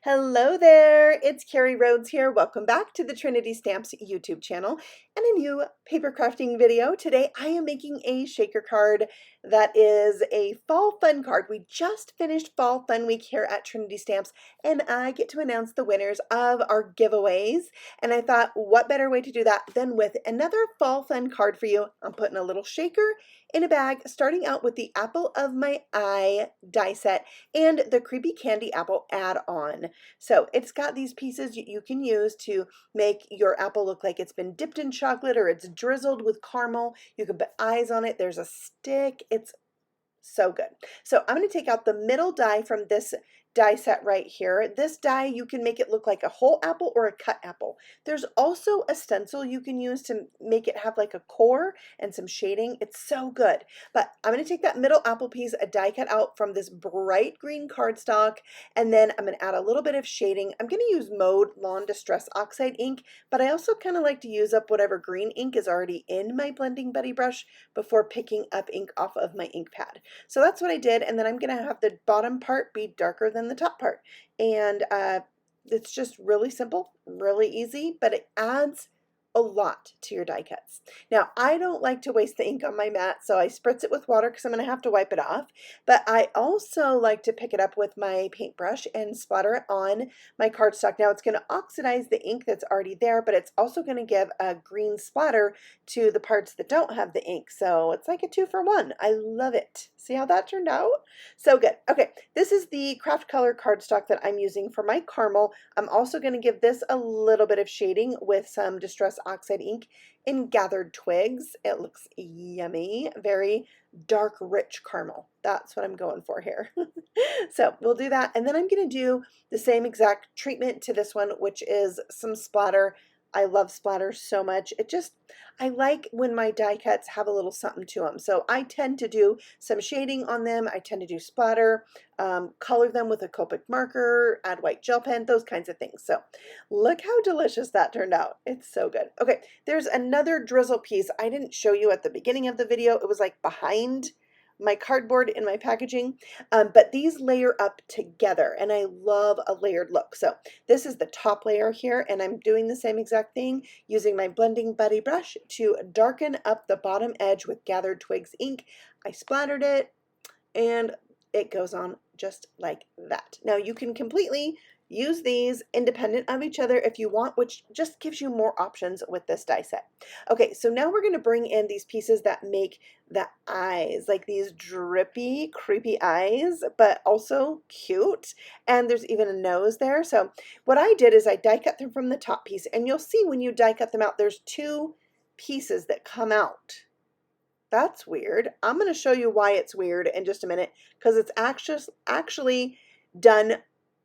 Hello there, it's Carrie Rhodes here. Welcome back to the Trinity Stamps YouTube channel and a new paper crafting video. Today I am making a shaker card that is a fall fun card. We just finished fall fun week here at Trinity Stamps and I get to announce the winners of our giveaways. And I thought, what better way to do that than with another fall fun card for you. I'm putting a little shaker in a bag, starting out with the Apple of My Eye die set and the Creepy Candy Apple add-on. So it's got these pieces you can use to make your apple look like it's been dipped in chocolate or it's drizzled with caramel. You can put eyes on it. There's a stick. It's so good. So I'm going to take out the middle die from this die set right here. This die, you can make it look like a whole apple or a cut apple. There's also a stencil you can use to make it have like a core and some shading. It's so good. But I'm going to take that middle apple piece, a die cut out from this bright green cardstock, and then I'm going to add a little bit of shading. I'm going to use Mode Lawn Distress Oxide ink, but I also kind of like to use up whatever green ink is already in my Blending Buddy brush before picking up ink off of my ink pad. So that's what I did, and then I'm going to have the bottom part be darker than the top part. And it's just really simple, really easy, but it adds a lot to your die cuts. Now, I don't like to waste the ink on my mat, so I spritz it with water because I'm going to have to wipe it off. But I also like to pick it up with my paintbrush and splatter it on my cardstock. Now, it's going to oxidize the ink that's already there, but it's also going to give a green splatter to the parts that don't have the ink. So it's like a 2-for-1. I love it. See how that turned out? So good. Okay, this is the craft color cardstock that I'm using for my caramel. I'm also going to give this a little bit of shading with some Distress Oxide ink in Gathered Twigs. It looks yummy, very dark, rich caramel. That's what I'm going for here. So we'll do that, and then I'm going to do the same exact treatment to this one, which is some splatter. I love splatter so much. I like when my die cuts have a little something to them. So I tend to do some shading on them. I tend to do splatter, color them with a Copic marker, add white gel pen, those kinds of things. So look how delicious that turned out. It's so good. Okay, there's another drizzle piece I didn't show you at the beginning of the video. It was like behind my cardboard in my packaging, but these layer up together and I love a layered look. So this is the top layer here, and I'm doing the same exact thing using my Blending Buddy brush to darken up the bottom edge with Gathered Twigs ink. I splattered it and it goes on just like that. Now you can completely use these independent of each other if you want, which just gives you more options with this die set. Okay, so now we're going to bring in these pieces that make the eyes, like these drippy, creepy eyes, but also cute. And there's even a nose there. So what I did is I die cut them from the top piece, and you'll see when you die cut them out, there's two pieces that come out. That's weird. I'm going to show you why it's weird in just a minute, because it's actually done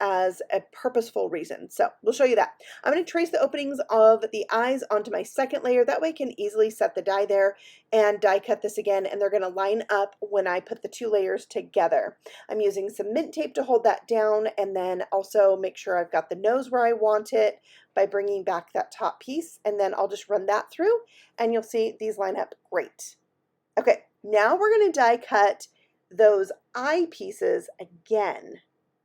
as a purposeful reason. So we'll show you that. I'm going to trace the openings of the eyes onto my second layer. That way I can easily set the die there and die cut this again, and they're going to line up when I put the two layers together. I'm using some mint tape to hold that down, and then also make sure I've got the nose where I want it by bringing back that top piece, and then I'll just run that through and you'll see these line up great. Okay, now we're going to die cut those eye pieces again.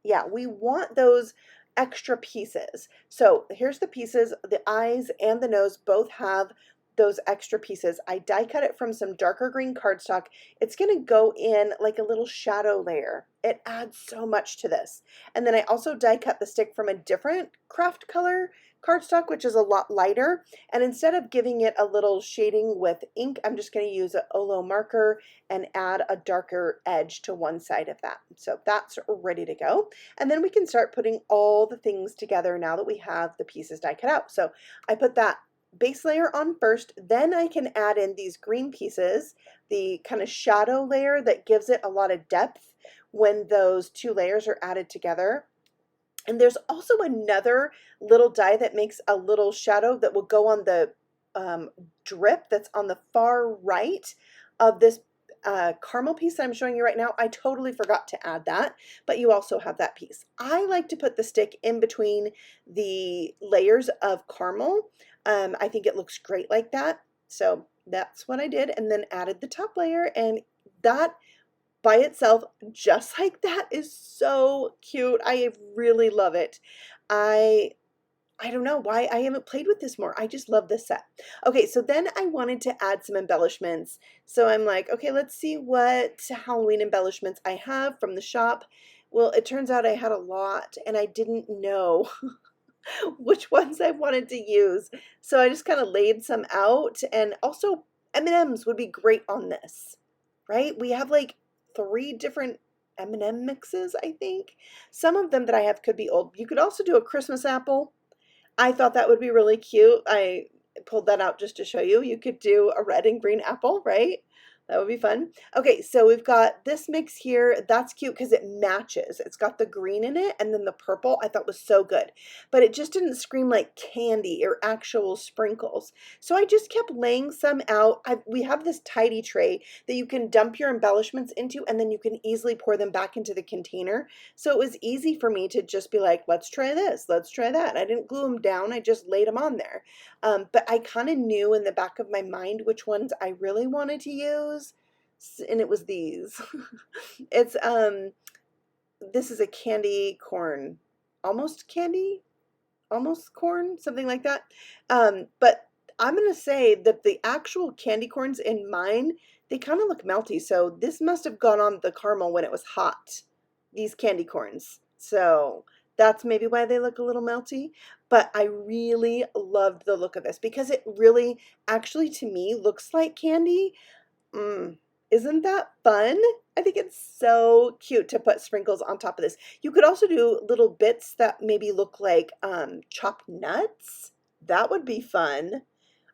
Yeah, we want those extra pieces. So here's the pieces. The eyes and the nose both have those extra pieces. I die cut it from some darker green cardstock. It's going to go in like a little shadow layer. It adds so much to this. And then I also die cut the stick from a different craft color cardstock, which is a lot lighter. And instead of giving it a little shading with ink, I'm just going to use an Olo marker and add a darker edge to one side of that. So that's ready to go. And then we can start putting all the things together now that we have the pieces die cut out. So I put that base layer on first, then I can add in these green pieces, the kind of shadow layer that gives it a lot of depth when those two layers are added together. And there's also another little die that makes a little shadow that will go on the drip that's on the far right of this caramel piece that I'm showing you right now. I totally forgot to add that, but you also have that piece. I like to put the stick in between the layers of caramel. I think it looks great like that. So that's what I did, and then added the top layer, and that by itself, just like that, is so cute. I really love it. I I don't know why I haven't played with this more. I just love this set. Okay, so then I wanted to add some embellishments. So I'm like, okay, let's see what Halloween embellishments I have from the shop. Well, it turns out I had a lot and I didn't know which ones I wanted to use. So I just kind of laid some out, and also M&Ms would be great on this, right? We have like 3 different M&M mixes, I think. Some of them that I have could be old. You could also do a Christmas apple. I thought that would be really cute. I pulled that out just to show you. You could do a red and green apple, right? That would be fun. Okay, so we've got this mix here. That's cute because it matches. It's got the green in it, and then the purple I thought was so good. But it just didn't scream like candy or actual sprinkles. So I just kept laying some out. We have this tidy tray that you can dump your embellishments into, and then you can easily pour them back into the container. So it was easy for me to just be like, let's try this, let's try that. I didn't glue them down, I just laid them on there. But I kind of knew in the back of my mind which ones I really wanted to use, and it was these. It's this is a candy corn, almost candy, almost corn, something like that. But I'm gonna say that the actual candy corns in mine, they kind of look melty. So this must have gone on the caramel when it was hot, these candy corns. So that's maybe why they look a little melty. But I really loved the look of this because it really actually to me looks like candy. Mm, isn't that fun? I think it's so cute to put sprinkles on top of this. You could also do little bits that maybe look like chopped nuts. That would be fun.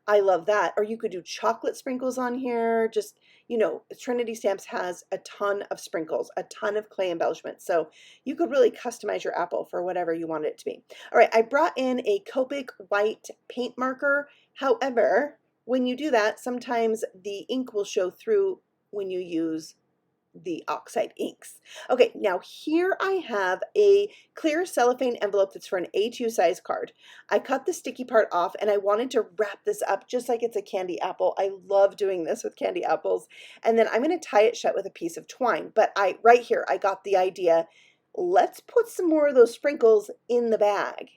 I love that. Or you could do chocolate sprinkles on here. Just, you know, Trinity Stamps has a ton of sprinkles, a ton of clay embellishments. So you could really customize your apple for whatever you want it to be. All right, I brought in a Copic white paint marker. However, when you do that, sometimes the ink will show through when you use the oxide inks. Okay, now here I have a clear cellophane envelope that's for an A2 size card. I cut the sticky part off and I wanted to wrap this up just like it's a candy apple. I love doing this with candy apples. And then I'm going to tie it shut with a piece of twine. But right here, I got the idea. Let's put some more of those sprinkles in the bag.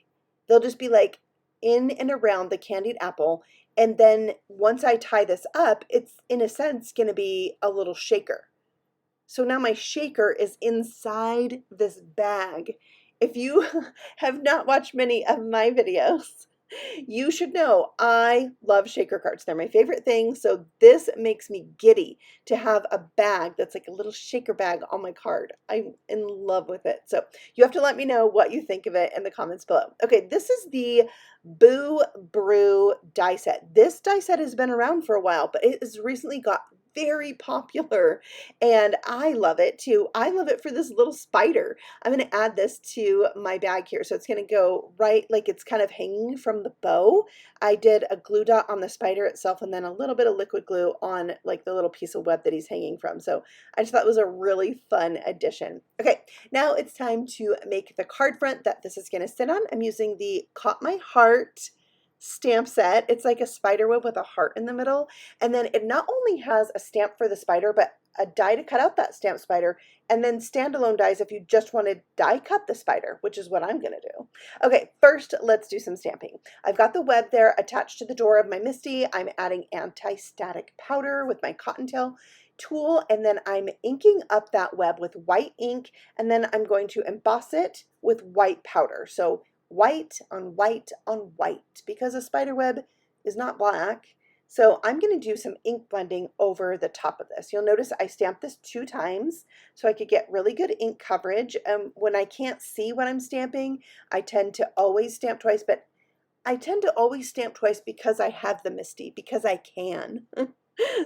They'll just be like in and around the candied apple. And then once I tie this up, it's in a sense going to be a little shaker. So now my shaker is inside this bag. If you have not watched many of my videos, you should know I love shaker cards. They're my favorite thing. So this makes me giddy to have a bag that's like a little shaker bag on my card. I'm in love with it. So you have to let me know what you think of it in the comments below. Okay, this is the Boo Brew die set. This die set has been around for a while, but it has recently got very popular and I love it too. I love it for this little spider. I'm going to add this to my bag here. So it's going to go right like it's kind of hanging from the bow. I did a glue dot on the spider itself and then a little bit of liquid glue on like the little piece of web that he's hanging from. So I just thought it was a really fun addition. Okay, now it's time to make the card front that this is going to sit on. I'm using the Caught My Heart stamp set. It's like a spider web with a heart in the middle. And then it not only has a stamp for the spider, but a die to cut out that stamp spider, and then standalone dies if you just want to die cut the spider, which is what I'm going to do. Okay, first let's do some stamping. I've got the web there attached to the door of my Misty. I'm adding anti-static powder with my cottontail tool, and then I'm inking up that web with white ink, and then I'm going to emboss it with white powder. So white on white on white, because a spider web is not black. So I'm going to do some ink blending over the top of this. You'll notice I stamped this 2 times so I could get really good ink coverage. When I can't see what I'm stamping, I tend to always stamp twice, but I tend to always stamp twice because I have the Misty, because I can.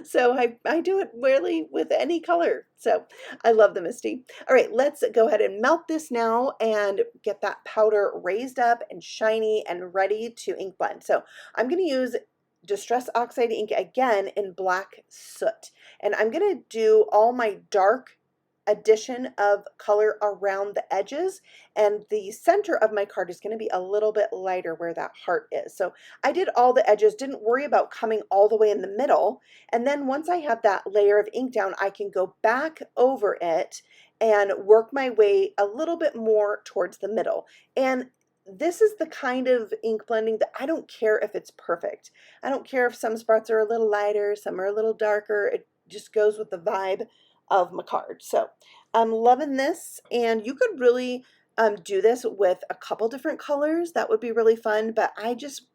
So I do it really with any color. So I love the Misty. All right, let's go ahead and melt this now and get that powder raised up and shiny and ready to ink blend. So I'm going to use Distress Oxide ink again in Black Soot. And I'm going to do all my dark addition of color around the edges, and the center of my card is going to be a little bit lighter where that heart is. So I did all the edges, didn't worry about coming all the way in the middle, and then once I have that layer of ink down, I can go back over it and work my way a little bit more towards the middle. And this is the kind of ink blending that I don't care if it's perfect. I don't care if some spots are a little lighter, some are a little darker. It just goes with the vibe of my card. So I'm loving this, and you could really do this with a couple different colors. That would be really fun, but I just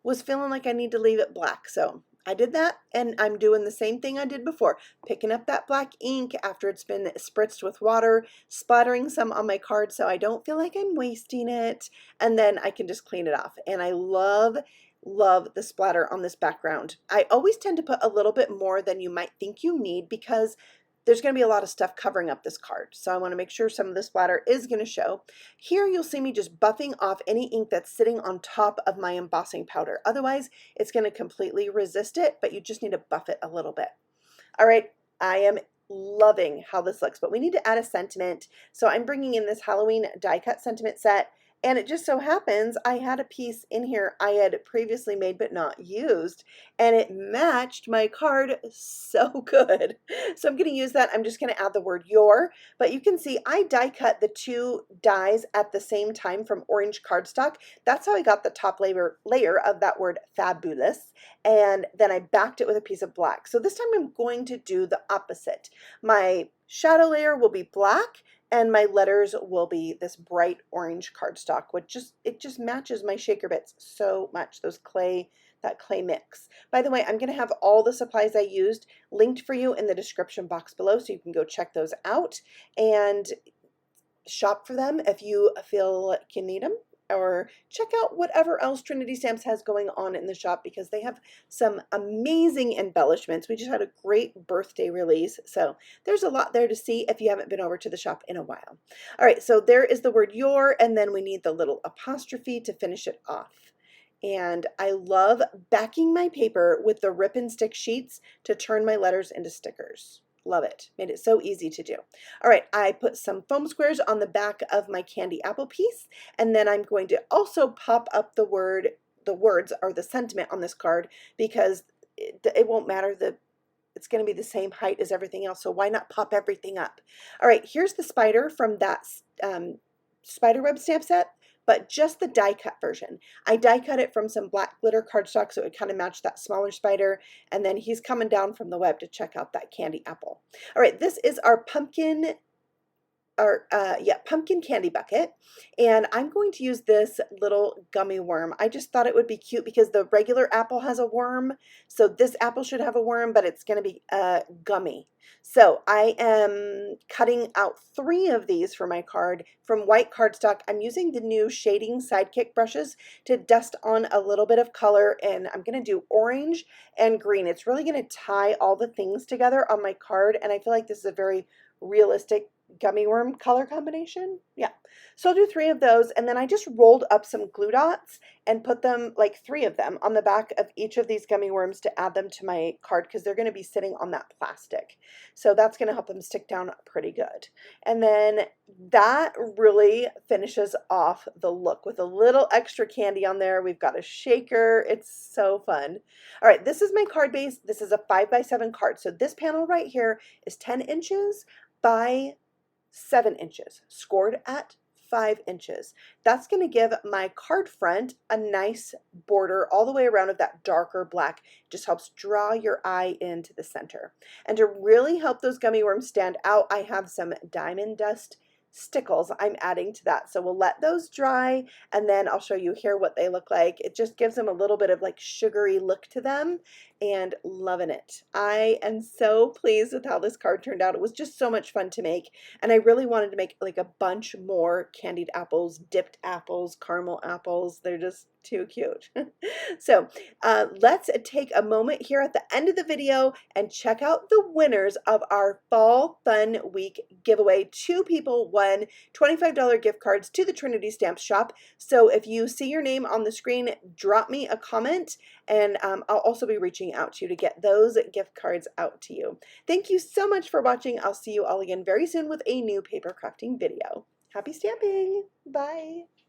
was feeling like I need to leave it black. So I did that, and I'm doing the same thing I did before, picking up that black ink after it's been spritzed with water, splattering some on my card so I don't feel like I'm wasting it, and then I can just clean it off. And I love the splatter on this background. I always tend to put a little bit more than you might think you need because there's going to be a lot of stuff covering up this card. So I want to make sure some of the splatter is going to show. Here you'll see me just buffing off any ink that's sitting on top of my embossing powder. Otherwise, it's going to completely resist it, but you just need to buff it a little bit. All right, I am loving how this looks, but we need to add a sentiment. So I'm bringing in this Halloween die cut sentiment set. And it just so happens I had a piece in here I had previously made but not used, and it matched my card so good. So I'm going to use that. I'm just going to add the word your, but you can see I die cut the two dies at the same time from orange cardstock. That's how I got the top layer of that word fabulous, and then I backed it with a piece of black. So this time I'm going to do the opposite. My shadow layer will be black, and my letters will be this bright orange cardstock, which it just matches my shaker bits so much, that clay mix. By the way, I'm going to have all the supplies I used linked for you in the description box below, so you can go check those out and shop for them if you feel like you need them, or check out whatever else Trinity Stamps has going on in the shop, because they have some amazing embellishments. We just had a great birthday release, so there's a lot there to see if you haven't been over to the shop in a while. All right, so there is the word your, and then we need the little apostrophe to finish it off. And I love backing my paper with the rip and stick sheets to turn my letters into stickers. Love it. Made it so easy to do. All right, I put some foam squares on the back of my candy apple piece, and then I'm going to also pop up the words or the sentiment on this card, because it won't matter, it's going to be the same height as everything else, so why not pop everything up? All right, here's the spider from that spiderweb stamp set, but just the die cut version. I die cut it from some black glitter cardstock so it kind of matched that smaller spider, and then he's coming down from the web to check out that candy apple. All right, this is our pumpkin candy bucket, and I'm going to use this little gummy worm. I just thought it would be cute because the regular apple has a worm, so this apple should have a worm, but it's going to be gummy. So I am cutting out 3 of these for my card from white cardstock. I'm using the new shading Sidekick brushes to dust on a little bit of color, and I'm going to do orange and green. It's really going to tie all the things together on my card, and I feel like this is a very realistic gummy worm color combination. Yeah, so I'll do 3 of those, and then I just rolled up some glue dots and put them, like 3 of them, on the back of each of these gummy worms to add them to my card, because they're going to be sitting on that plastic, so that's going to help them stick down pretty good. And then that really finishes off the look with a little extra candy on there. We've got a shaker. It's so fun. All right, this is my card base. This is a 5x7 card, so this panel right here is 10 inches by 7 inches, scored at 5 inches. That's going to give my card front a nice border all the way around of that darker black. It just helps draw your eye into the center. And to really help those gummy worms stand out, I have some diamond dust stickles I'm adding to that. So we'll let those dry, and then I'll show you here what they look like. It just gives them a little bit of like sugary look to them, and loving it. I am so pleased with how this card turned out. It was just so much fun to make, and I really wanted to make like a bunch more candied apples, dipped apples, caramel apples. They're just too cute. So let's take a moment here at the end of the video and check out the winners of our Fall Fun Week giveaway. 2 people won $25 gift cards to the Trinity Stamps shop. So if you see your name on the screen, drop me a comment, and I'll also be reaching reaching out to you to get those gift cards out to you. Thank you so much for watching. I'll see you all again very soon with a new paper crafting video. Happy stamping! Bye!